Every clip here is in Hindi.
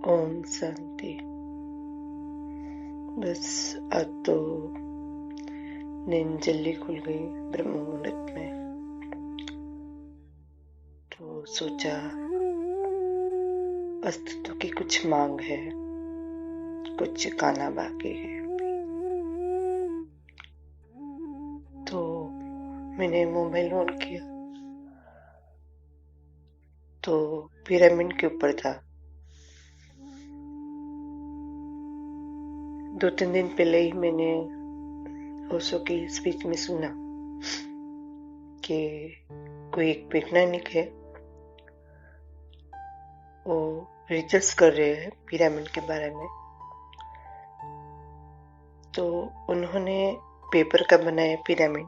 ओम शांति। बस आज तो नींद जल्दी खुल गई ब्रह्म मुहूर्त में, तो सोचा अस्तित्व की कुछ मांग है, कुछ गाना बाकी है। तो मैंने मोबाइल ऑन किया तो पिरामिड के ऊपर था। 2-3 दिन पहले ही मैंने ओशो की स्पीच में सुना कि कोई एक वैज्ञानिक है, वो रिसर्च कर रहे हैं पिरामिड के बारे में। तो उन्होंने पेपर का बनाया पिरामिड,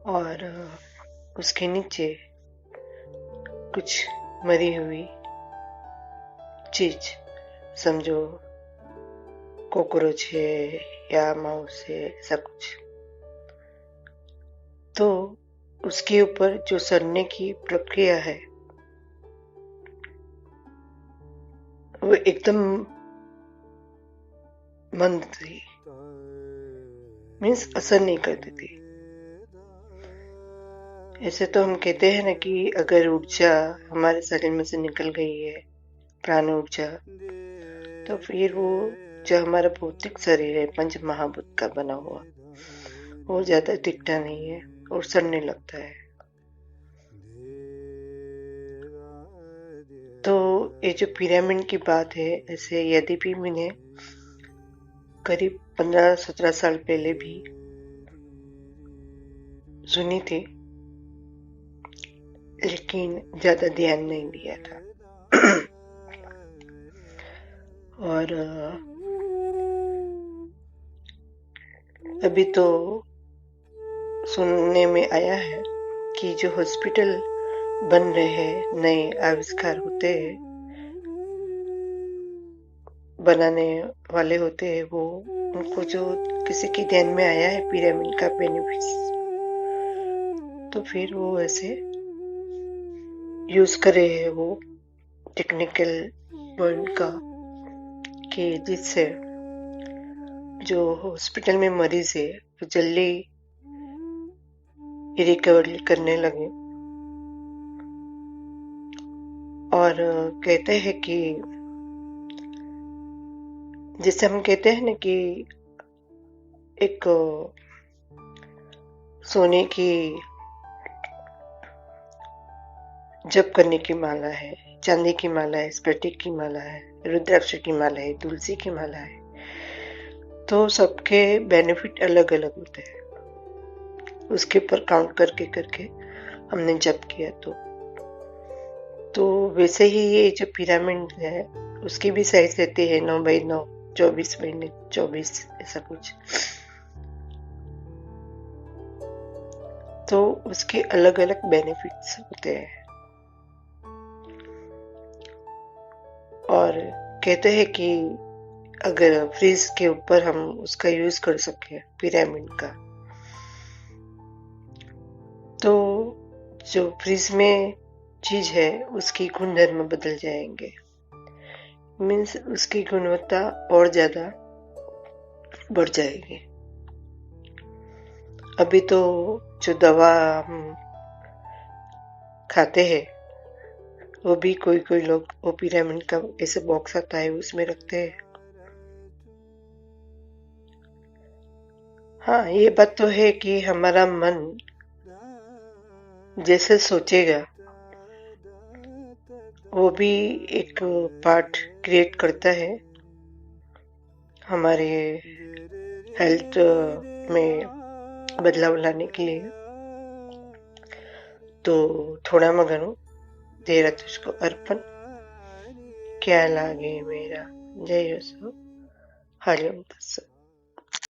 और उसके नीचे कुछ मरी हुई चीज, समझो कॉकरोच है या माउस है, ऐसा कुछ। तो उसके ऊपर जो सड़ने की प्रक्रिया है वो एकदम मंद थी, मीन्स असर नहीं करती थी। ऐसे तो हम कहते हैं ना कि अगर ऊर्जा हमारे शरीर में से निकल गई है, प्राण ऊर्जा, तो फिर वो जो हमारा भौतिक शरीर है पंच महाभूत का बना हुआ, वो ज्यादा टिकता नहीं है और सड़ने लगता है। तो ये जो पिरामिड की बात है, ऐसे यदि भी मैंने करीब 15-17 साल पहले भी सुनी थी, लेकिन ज्यादा ध्यान नहीं दिया था। और अभी तो सुनने में आया है कि जो हॉस्पिटल बन रहे हैं, नए आविष्कार होते हैं, बनाने वाले होते हैं, वो उनको जो किसी के ध्यान में आया है पिरामिड का बेनिफिट्स, तो फिर वो ऐसे यूज कर रहे हैं वो टेक्निकल पॉइंट का, कि जिससे जो हॉस्पिटल में मरीज है वो जल्दी रिकवर करने लगे। और कहते हैं कि जैसे हम कहते हैं ना कि एक सोने की जप करने की माला है, चांदी की माला है, स्फटिक की माला है, रुद्राक्ष की माला है, तुलसी की माला है, तो सबके बेनिफिट अलग अलग होते हैं। उसके ऊपर काउंट करके करके हमने जप किया तो वैसे ही ये जो पिरामिड है उसकी भी साइज रहती है 9x9, 24x24, ऐसा कुछ। तो उसके अलग अलग बेनिफिट्स होते हैं। और कहते हैं कि अगर फ्रीज के ऊपर हम उसका यूज कर सके पिरामिड का, तो जो फ्रीज में चीज है उसकी गुणधर्म बदल जाएंगे, मीन्स उसकी गुणवत्ता और ज्यादा बढ़ जाएगी। अभी तो जो दवा हम खाते हैं वो भी कोई लोग वो पिरामिड का ऐसे बॉक्स आता है उसमें रखते हैं। हाँ, ये बात तो है कि हमारा मन जैसे सोचेगा वो भी एक पार्ट क्रिएट करता है हमारे हेल्थ में बदलाव लाने के लिए। तो थोड़ा मगनो तेरा तुझको अर्पण, क्या लागे मेरा। जय हो। हरिओम तत्सत।